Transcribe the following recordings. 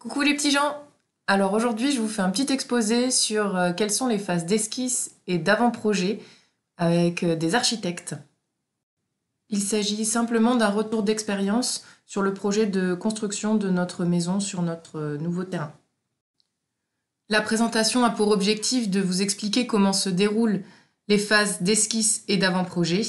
Coucou les petits gens! Alors aujourd'hui, je vous fais un petit exposé sur quelles sont les phases d'esquisse et d'avant-projet avec des architectes. Il s'agit simplement d'un retour d'expérience sur le projet de construction de notre maison sur notre nouveau terrain. La présentation a pour objectif de vous expliquer comment se déroulent les phases d'esquisse et d'avant-projet,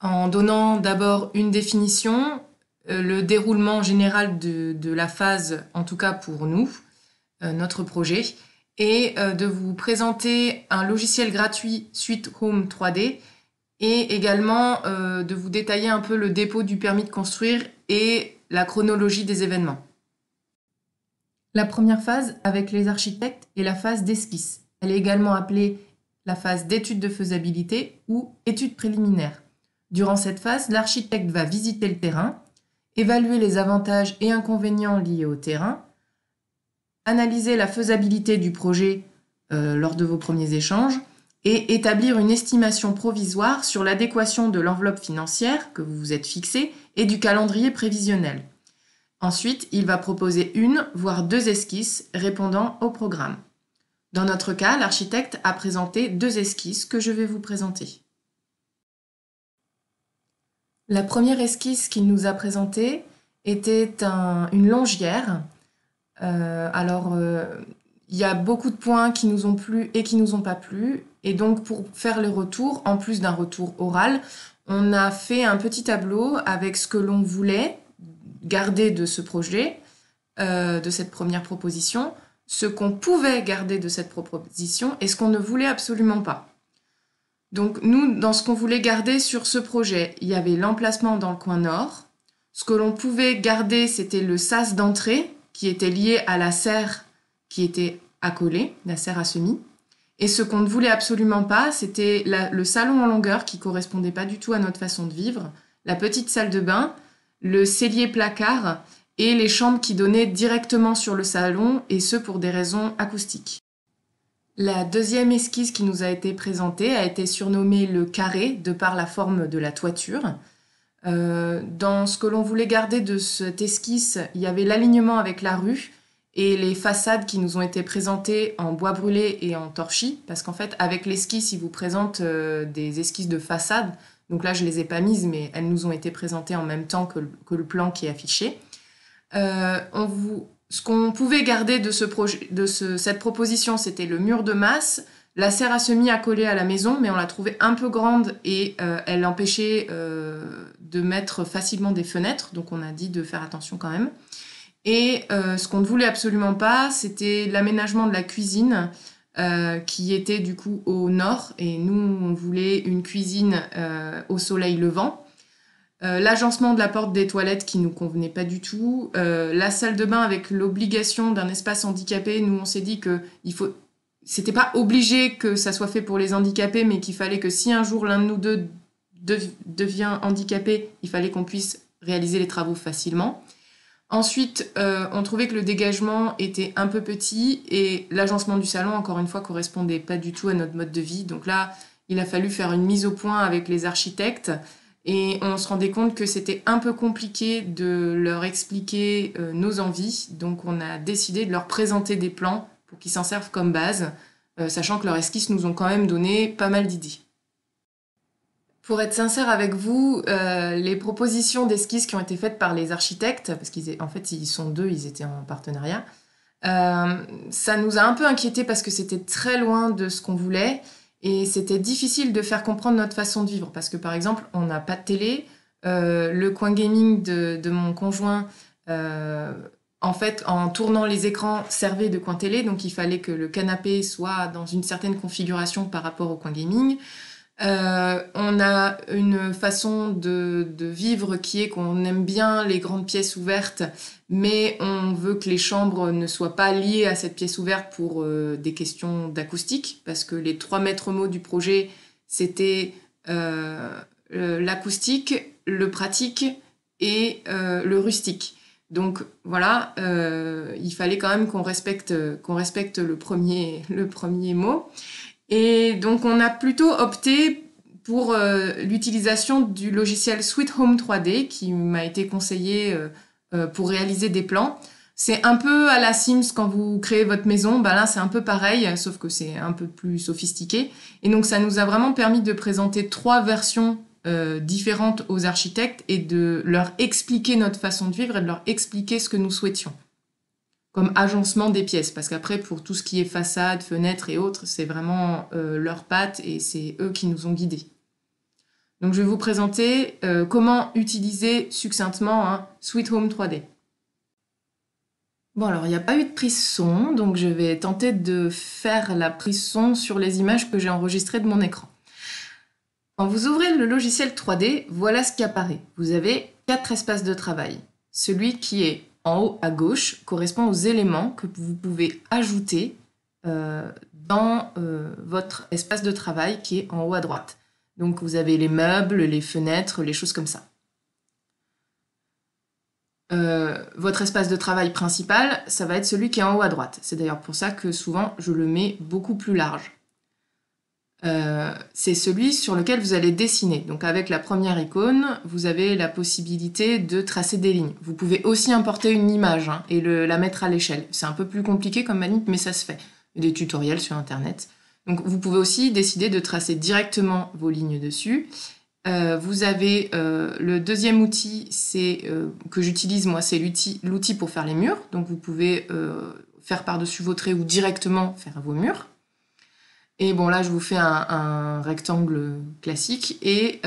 en donnant d'abord une définition, le déroulement général de la phase, en tout cas pour nous, notre projet, et de vous présenter un logiciel gratuit Sweet Home 3D, et également de vous détailler un peu le dépôt du permis de construire et la chronologie des événements. La première phase avec les architectes est la phase d'esquisse. Elle est également appelée la phase d'étude de faisabilité ou étude préliminaire. Durant cette phase, l'architecte va visiter le terrain, évaluer les avantages et inconvénients liés au terrain, analyser la faisabilité du projet lors de vos premiers échanges et établir une estimation provisoire sur l'adéquation de l'enveloppe financière que vous vous êtes fixée et du calendrier prévisionnel. Ensuite, il va proposer une, voire deux esquisses répondant au programme. Dans notre cas, l'architecte a présenté deux esquisses que je vais vous présenter. La première esquisse qu'il nous a présentée était une longière. Il y a beaucoup de points qui nous ont plu et qui nous ont pas plu. Et donc, pour faire le retour, en plus d'un retour oral, on a fait un petit tableau avec ce que l'on voulait garder de ce projet, de cette première proposition, ce qu'on pouvait garder de cette proposition et ce qu'on ne voulait absolument pas. Donc nous, dans ce qu'on voulait garder sur ce projet, il y avait l'emplacement dans le coin nord. Ce que l'on pouvait garder, c'était le sas d'entrée qui était lié à la serre qui était accolée, la serre à semis. Et ce qu'on ne voulait absolument pas, c'était le salon en longueur qui correspondait pas du tout à notre façon de vivre, la petite salle de bain, le cellier placard et les chambres qui donnaient directement sur le salon, et ce pour des raisons acoustiques. La deuxième esquisse qui nous a été présentée a été surnommée le carré de par la forme de la toiture. Dans ce que l'on voulait garder de cette esquisse, il y avait l'alignement avec la rue et les façades qui nous ont été présentées en bois brûlé et en torchis, parce qu'en fait, avec l'esquisse, il vous présente des esquisses de façade. Donc là, je ne les ai pas mises, mais elles nous ont été présentées en même temps que le plan qui est affiché. Ce qu'on pouvait garder de cette proposition, c'était le mur de masse, la serre à semis accolée à la maison, mais on l'a trouvée un peu grande et elle empêchait de mettre facilement des fenêtres, donc on a dit de faire attention quand même. Et ce qu'on ne voulait absolument pas, c'était l'aménagement de la cuisine qui était du coup au nord, et nous on voulait une cuisine au soleil levant. L'agencement de la porte des toilettes qui nous convenait pas du tout, la salle de bain avec l'obligation d'un espace handicapé. Nous on s'est dit que c'était pas obligé que ça soit fait pour les handicapés, mais qu'il fallait que si un jour l'un de nous deux devient handicapé, il fallait qu'on puisse réaliser les travaux facilement. Ensuite, on trouvait que le dégagement était un peu petit et l'agencement du salon, encore une fois, correspondait pas du tout à notre mode de vie. Donc là, il a fallu faire une mise au point avec les architectes et on se rendait compte que c'était un peu compliqué de leur expliquer nos envies. Donc on a décidé de leur présenter des plans pour qu'ils s'en servent comme base, sachant que leurs esquisses nous ont quand même donné pas mal d'idées. Pour être sincère avec vous, les propositions d'esquisses qui ont été faites par les architectes, parce qu'en fait ils sont deux, ils étaient en partenariat, ça nous a un peu inquiétés parce que c'était très loin de ce qu'on voulait et c'était difficile de faire comprendre notre façon de vivre. Parce que par exemple, on n'a pas de télé, le coin gaming de mon conjoint, en fait, en tournant les écrans, servait de coin télé, donc il fallait que le canapé soit dans une certaine configuration par rapport au coin gaming. On a une façon de vivre qui est qu'on aime bien les grandes pièces ouvertes, mais on veut que les chambres ne soient pas liées à cette pièce ouverte pour des questions d'acoustique, parce que les 3 maîtres mots du projet, c'était l'acoustique, le pratique et le rustique. Donc voilà, il fallait quand même qu'on respecte le premier mot. Et donc, on a plutôt opté pour l'utilisation du logiciel Sweet Home 3D qui m'a été conseillé pour réaliser des plans. C'est un peu à la Sims quand vous créez votre maison, bah là c'est un peu pareil, sauf que c'est un peu plus sophistiqué. Et donc ça nous a vraiment permis de présenter 3 versions différentes aux architectes et de leur expliquer notre façon de vivre et de leur expliquer ce que nous souhaitions. Comme agencement des pièces, parce qu'après pour tout ce qui est façade, fenêtres et autres, c'est vraiment leur patte et c'est eux qui nous ont guidés. Donc je vais vous présenter comment utiliser succinctement un Sweet Home 3D. Bon alors il n'y a pas eu de prise son, donc je vais tenter de faire la prise son sur les images que j'ai enregistrées de mon écran. Quand vous ouvrez le logiciel 3D, voilà ce qui apparaît. Vous avez 4 espaces de travail. Celui qui est en haut à gauche correspond aux éléments que vous pouvez ajouter dans votre espace de travail qui est en haut à droite. Donc vous avez les meubles, les fenêtres, les choses comme ça. Votre espace de travail principal, ça va être celui qui est en haut à droite. C'est d'ailleurs pour ça que souvent je le mets beaucoup plus large. C'est celui sur lequel vous allez dessiner. Donc avec la première icône, vous avez la possibilité de tracer des lignes. Vous pouvez aussi importer une image et la mettre à l'échelle. C'est un peu plus compliqué comme manip, mais ça se fait. Il y a des tutoriels sur internet. Donc vous pouvez aussi décider de tracer directement vos lignes dessus. Vous avez le deuxième outil que j'utilise moi, c'est l'outil pour faire les murs. Donc vous pouvez faire par-dessus vos traits ou directement faire vos murs. Et bon là je vous fais un rectangle classique et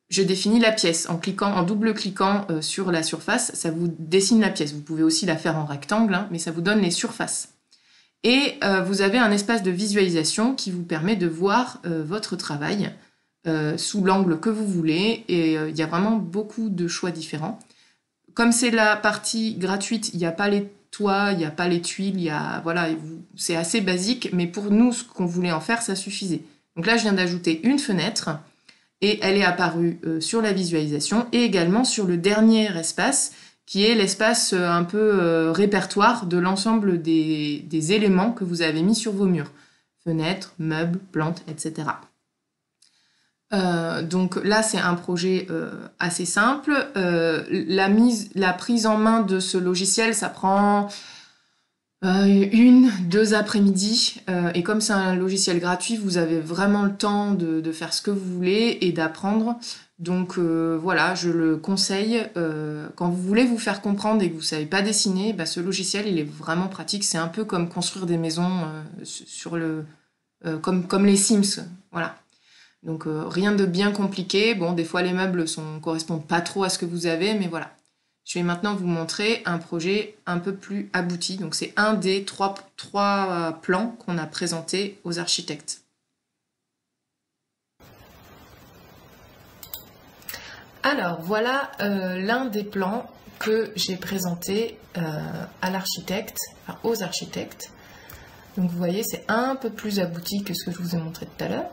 je définis la pièce en double-cliquant sur la surface, ça vous dessine la pièce. Vous pouvez aussi la faire en rectangle, mais ça vous donne les surfaces. Et vous avez un espace de visualisation qui vous permet de voir votre travail sous l'angle que vous voulez, et il y a vraiment beaucoup de choix différents. Comme c'est la partie gratuite, il n'y a pas les toits, il n'y a pas les tuiles, voilà, c'est assez basique, mais pour nous, ce qu'on voulait en faire, ça suffisait. Donc là, je viens d'ajouter une fenêtre, et elle est apparue sur la visualisation, et également sur le dernier espace, qui est l'espace un peu répertoire de l'ensemble des éléments que vous avez mis sur vos murs. Fenêtres, meubles, plantes, etc. Donc là c'est un projet assez simple. La prise en main de ce logiciel, ça prend 1-2 après-midi, et comme c'est un logiciel gratuit, vous avez vraiment le temps de faire ce que vous voulez et d'apprendre. Donc voilà, je le conseille. Quand vous voulez vous faire comprendre et que vous ne savez pas dessiner, bah, ce logiciel il est vraiment pratique. C'est un peu comme construire des maisons comme les Sims, voilà. Donc rien de bien compliqué. Bon, des fois les meubles correspondent pas trop à ce que vous avez, mais voilà. Je vais maintenant vous montrer un projet un peu plus abouti. Donc c'est un des trois plans qu'on a présentés aux architectes. Alors voilà l'un des plans que j'ai présenté à l'architecte, enfin aux architectes. Donc vous voyez, c'est un peu plus abouti que ce que je vous ai montré tout à l'heure.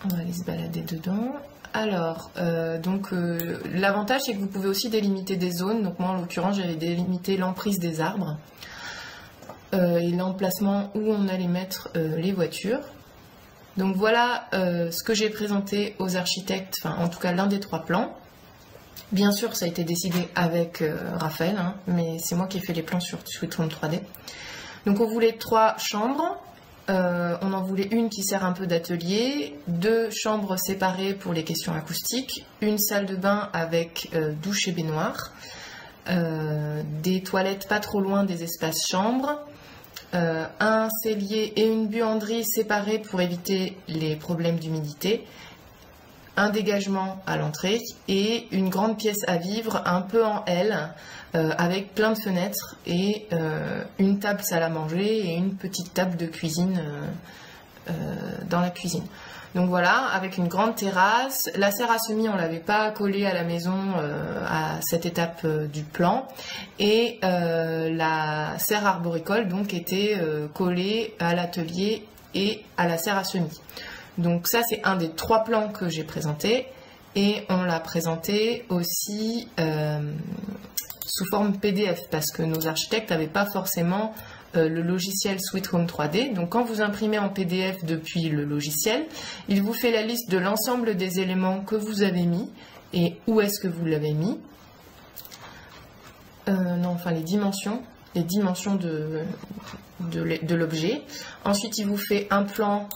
On va aller se balader dedans. Alors, l'avantage c'est que vous pouvez aussi délimiter des zones. Donc moi en l'occurrence j'avais délimité l'emprise des arbres et l'emplacement où on allait mettre les voitures. Donc voilà ce que j'ai présenté aux architectes, enfin en tout cas l'un des 3 plans. Bien sûr ça a été décidé avec Raphaël, mais c'est moi qui ai fait les plans sur Sweet Home 3D. Donc on voulait 3 chambres. On en voulait une qui sert un peu d'atelier, 2 chambres séparées pour les questions acoustiques, une salle de bain avec douche et baignoire, des toilettes pas trop loin des espaces chambres, un cellier et une buanderie séparés pour éviter les problèmes d'humidité, un dégagement à l'entrée et une grande pièce à vivre un peu en L avec plein de fenêtres et une table salle à manger et une petite table de cuisine dans la cuisine. Donc voilà, avec une grande terrasse. La serre à semis, on ne l'avait pas collée à la maison à cette étape du plan. Et la serre arboricole donc était collée à l'atelier et à la serre à semis. Donc ça c'est un des 3 plans que j'ai présenté et on l'a présenté aussi sous forme PDF parce que nos architectes n'avaient pas forcément le logiciel Sweet Home 3D. Donc quand vous imprimez en PDF depuis le logiciel, il vous fait la liste de l'ensemble des éléments que vous avez mis et où est-ce que vous l'avez mis. non, enfin les dimensions de l'objet. Ensuite, il vous fait un plan.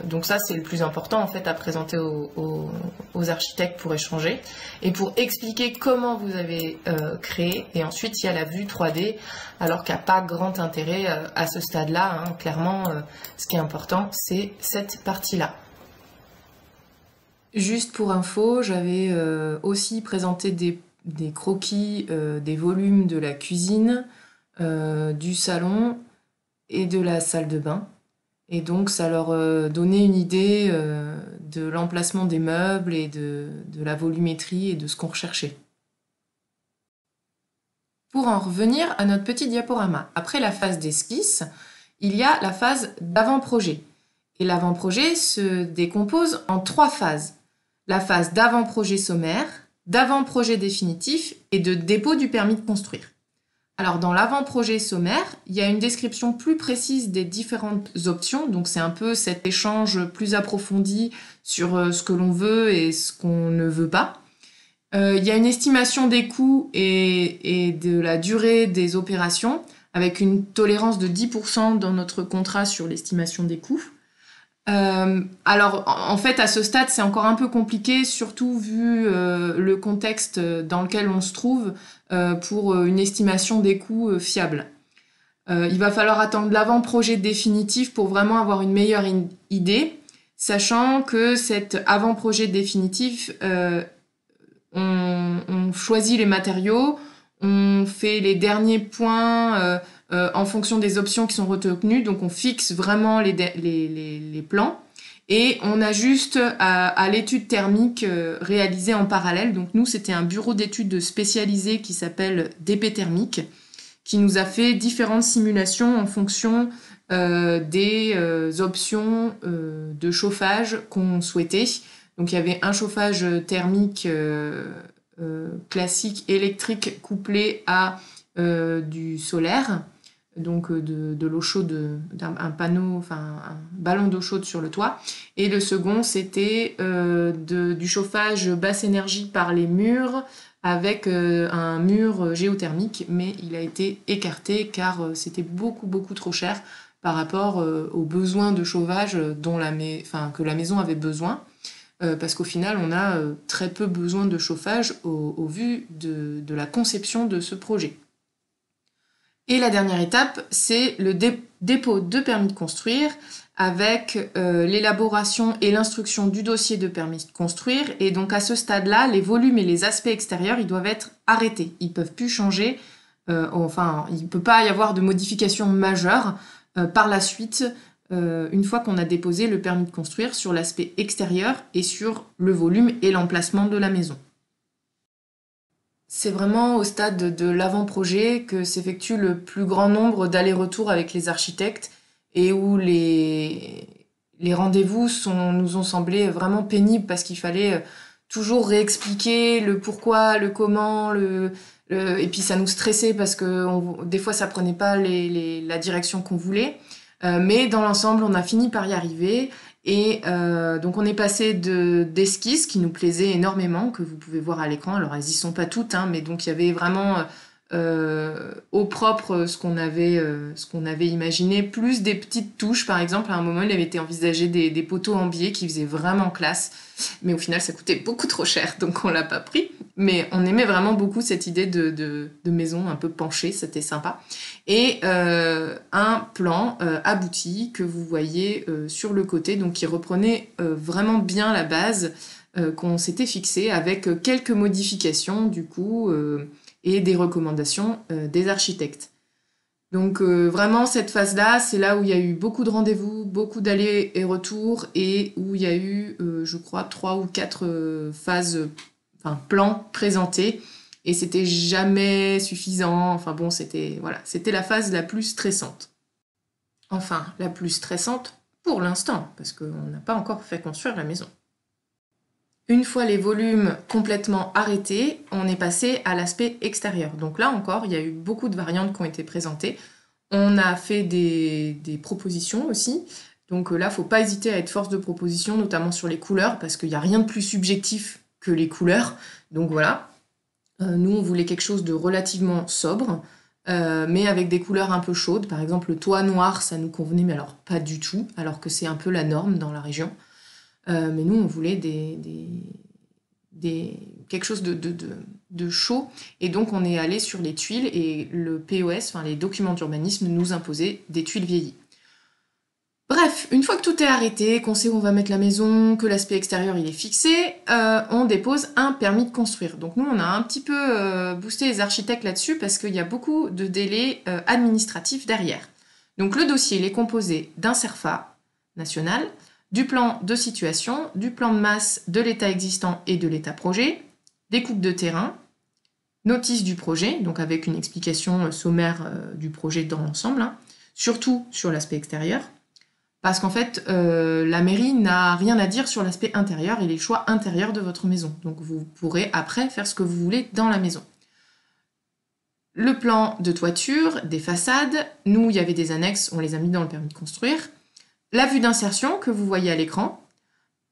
Donc ça, c'est le plus important en fait à présenter aux architectes pour échanger et pour expliquer comment vous avez créé. Et ensuite, il y a la vue 3D, alors qu'il n'y a pas grand intérêt à ce stade-là. Hein. Clairement, ce qui est important, c'est cette partie-là. Juste pour info, j'avais aussi présenté des croquis, des volumes de la cuisine, du salon et de la salle de bain. Et donc ça leur donnait une idée de l'emplacement des meubles et de la volumétrie et de ce qu'on recherchait. Pour en revenir à notre petit diaporama, après la phase d'esquisse, il y a la phase d'avant-projet. Et l'avant-projet se décompose en 3 phases. La phase d'avant-projet sommaire, d'avant-projet définitif et de dépôt du permis de construire. Alors dans l'avant-projet sommaire, il y a une description plus précise des différentes options, donc c'est un peu cet échange plus approfondi sur ce que l'on veut et ce qu'on ne veut pas. Il y a une estimation des coûts et de la durée des opérations, avec une tolérance de 10% dans notre contrat sur l'estimation des coûts. Alors en fait à ce stade c'est encore un peu compliqué, surtout vu le contexte dans lequel on se trouve pour une estimation des coûts fiable. Il va falloir attendre l'avant-projet définitif pour vraiment avoir une meilleure idée, sachant que cet avant-projet définitif, on choisit les matériaux, on fait les derniers points en fonction des options qui sont retenues, donc on fixe vraiment les plans et on ajuste à l'étude thermique réalisée en parallèle. Donc nous, c'était un bureau d'études spécialisé qui s'appelle DP Thermique, qui nous a fait différentes simulations en fonction des options de chauffage qu'on souhaitait. Donc il y avait un chauffage thermique classique électrique couplé à du solaire, donc de l'eau chaude, un panneau, enfin un ballon d'eau chaude sur le toit. Et le second, c'était du chauffage basse énergie par les murs avec un mur géothermique, mais il a été écarté car c'était beaucoup trop cher par rapport aux besoins de chauffage que la maison avait besoin. Parce qu'au final, on a très peu besoin de chauffage au vu de la conception de ce projet. Et la dernière étape, c'est le dépôt de permis de construire avec l'élaboration et l'instruction du dossier de permis de construire. Et donc à ce stade-là, les volumes et les aspects extérieurs, ils doivent être arrêtés. Ils ne peuvent plus changer. Il ne peut pas y avoir de modification majeure par la suite une fois qu'on a déposé le permis de construire sur l'aspect extérieur et sur le volume et l'emplacement de la maison. C'est vraiment au stade de l'avant-projet que s'effectue le plus grand nombre d'allers-retours avec les architectes et où les rendez-vous nous ont semblé vraiment pénibles parce qu'il fallait toujours réexpliquer le pourquoi, le comment, et puis ça nous stressait parce que des fois ça prenait pas la direction qu'on voulait. Mais dans l'ensemble, on a fini par y arriver. Et donc on est passé d'esquisses qui nous plaisaient énormément, que vous pouvez voir à l'écran. Alors elles y sont pas toutes, hein, mais donc il y avait vraiment au propre ce qu'on avait imaginé, plus des petites touches. Par exemple, à un moment, il avait été envisagé des poteaux en biais qui faisaient vraiment classe. Mais au final, ça coûtait beaucoup trop cher, donc on l'a pas pris. Mais on aimait vraiment beaucoup cette idée de maison un peu penchée, c'était sympa. Et un plan abouti que vous voyez sur le côté, donc qui reprenait vraiment bien la base qu'on s'était fixée avec quelques modifications du coup et des recommandations des architectes. Donc vraiment cette phase-là, c'est là où il y a eu beaucoup de rendez-vous, beaucoup d'allers et retours et où il y a eu, je crois, 3 ou 4 plans présentés. Et c'était jamais suffisant. Enfin bon, c'était la phase la plus stressante. Enfin, la plus stressante pour l'instant, parce qu'on n'a pas encore fait construire la maison. Une fois les volumes complètement arrêtés, on est passé à l'aspect extérieur. Donc là encore, il y a eu beaucoup de variantes qui ont été présentées. On a fait des propositions aussi. Donc là, il ne faut pas hésiter à être force de proposition, notamment sur les couleurs, parce qu'il n'y a rien de plus subjectif que les couleurs. Donc voilà. Nous, on voulait quelque chose de relativement sobre, mais avec des couleurs un peu chaudes. Par exemple, le toit noir, ça nous convenait, mais alors pas du tout, alors que c'est un peu la norme dans la région. Mais nous, on voulait quelque chose de chaud. Et donc, on est allé sur les tuiles et le POS, enfin les documents d'urbanisme, nous imposaient des tuiles vieillies. Bref, une fois que tout est arrêté, qu'on sait où on va mettre la maison, que l'aspect extérieur il est fixé, on dépose un permis de construire. Donc nous, on a un petit peu boosté les architectes là-dessus parce qu'il y a beaucoup de délais administratifs derrière. Donc le dossier il est composé d'un CERFA national, du plan de situation, du plan de masse de l'état existant et de l'état projet, des coupes de terrain, notice du projet, donc avec une explication sommaire du projet dans l'ensemble, hein, surtout sur l'aspect extérieur. Parce qu'en fait, la mairie n'a rien à dire sur l'aspect intérieur et les choix intérieurs de votre maison. Donc vous pourrez après faire ce que vous voulez dans la maison. Le plan de toiture, des façades, nous il y avait des annexes, on les a mis dans le permis de construire. La vue d'insertion que vous voyez à l'écran.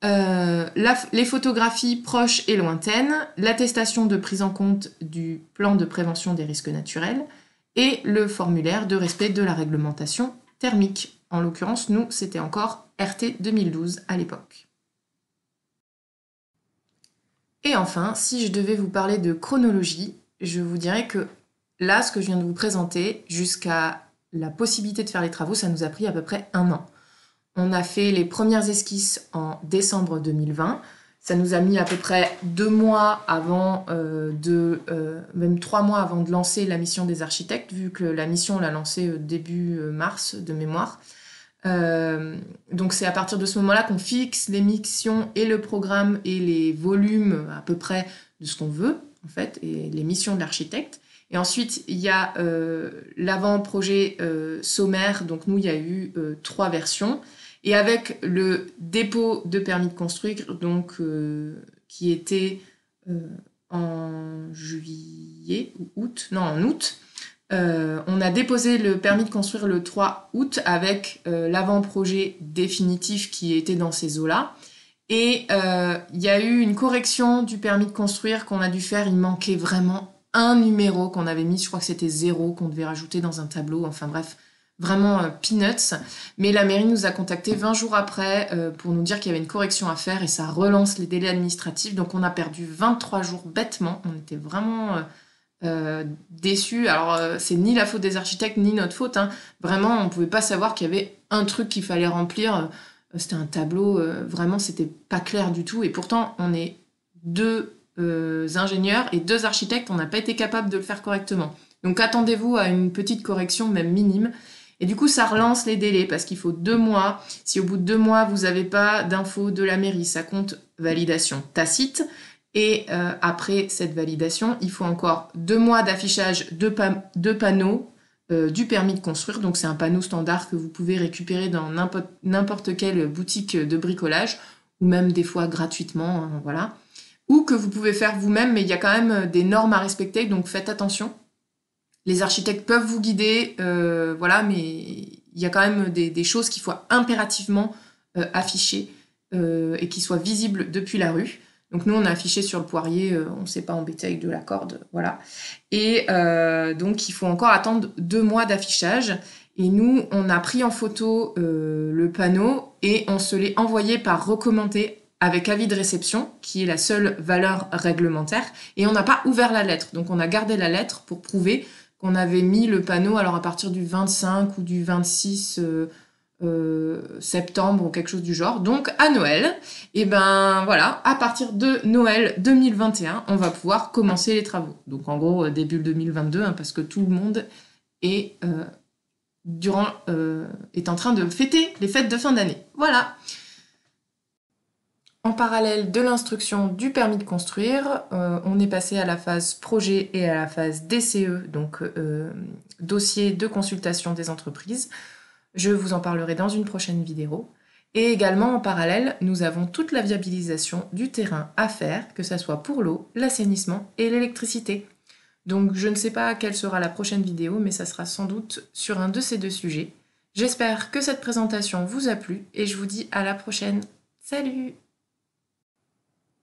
Les photographies proches et lointaines, l'attestation de prise en compte du plan de prévention des risques naturels et le formulaire de respect de la réglementation thermique. En l'occurrence, nous, c'était encore RT 2012 à l'époque. Et enfin, si je devais vous parler de chronologie, je vous dirais que là, ce que je viens de vous présenter, jusqu'à la possibilité de faire les travaux, ça nous a pris à peu près 1 an. On a fait les premières esquisses en décembre 2020. Ça nous a mis à peu près 2 mois avant même 3 mois avant de lancer la mission des architectes, vu que la mission, on l'a lancée début mars de mémoire. Donc c'est à partir de ce moment-là qu'on fixe les missions et le programme et les volumes à peu près de ce qu'on veut, en fait, et les missions de l'architecte. Et ensuite, il y a l'avant-projet sommaire. Donc nous, il y a eu 3 versions. Et avec le dépôt de permis de construire, donc, qui était en juillet ou août, non, en août, on a déposé le permis de construire le 3 août avec l'avant-projet définitif qui était dans ces eaux-là. Et il y a eu une correction du permis de construire qu'on a dû faire. Il manquait vraiment un numéro qu'on avait mis, je crois que c'était 0, qu'on devait rajouter dans un tableau. Enfin bref, vraiment peanuts. Mais la mairie nous a contactés 20 jours après pour nous dire qu'il y avait une correction à faire et ça relance les délais administratifs. Donc on a perdu 23 jours bêtement. On était vraiment déçus. Alors c'est ni la faute des architectes ni notre faute, hein. Vraiment, on ne pouvait pas savoir qu'il y avait un truc qu'il fallait remplir. C'était un tableau, vraiment, c'était pas clair du tout. Et pourtant, on est 2 ingénieurs et 2 architectes, on n'a pas été capable de le faire correctement. Donc attendez-vous à une petite correction, même minime. Et du coup, ça relance les délais parce qu'il faut 2 mois. Si au bout de 2 mois, vous n'avez pas d'infos de la mairie, ça compte validation tacite. Et après cette validation, il faut encore 2 mois d'affichage de panneaux du permis de construire. Donc c'est un panneau standard que vous pouvez récupérer dans n'importe quelle boutique de bricolage ou même des fois gratuitement, hein, voilà. Ou que vous pouvez faire vous-même, mais il y a quand même des normes à respecter, donc faites attention. Les architectes peuvent vous guider, voilà, mais il y a quand même des choses qu'il faut impérativement afficher et qui soient visibles depuis la rue. Donc nous, on a affiché sur le poirier, on ne s'est pas embêté avec de la corde, voilà. Et donc, il faut encore attendre 2 mois d'affichage. Et nous, on a pris en photo le panneau et on se l'est envoyé par recommandé avec avis de réception, qui est la seule valeur réglementaire. Et on n'a pas ouvert la lettre. Donc, on a gardé la lettre pour prouver qu'on avait mis le panneau, alors à partir du 25 ou du 26 septembre ou quelque chose du genre. Donc à Noël, et ben voilà, à partir de Noël 2021, on va pouvoir commencer les travaux. Donc en gros début 2022, hein, parce que tout le monde est est en train de fêter les fêtes de fin d'année. Voilà. En parallèle de l'instruction du permis de construire, on est passé à la phase projet et à la phase DCE, donc dossier de consultation des entreprises. Je vous en parlerai dans une prochaine vidéo. Et également, en parallèle, nous avons toute la viabilisation du terrain à faire, que ce soit pour l'eau, l'assainissement et l'électricité. Donc je ne sais pas quelle sera la prochaine vidéo, mais ça sera sans doute sur un de ces 2 sujets. J'espère que cette présentation vous a plu et je vous dis à la prochaine. Salut!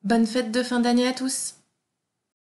Bonne fête de fin d'année à tous!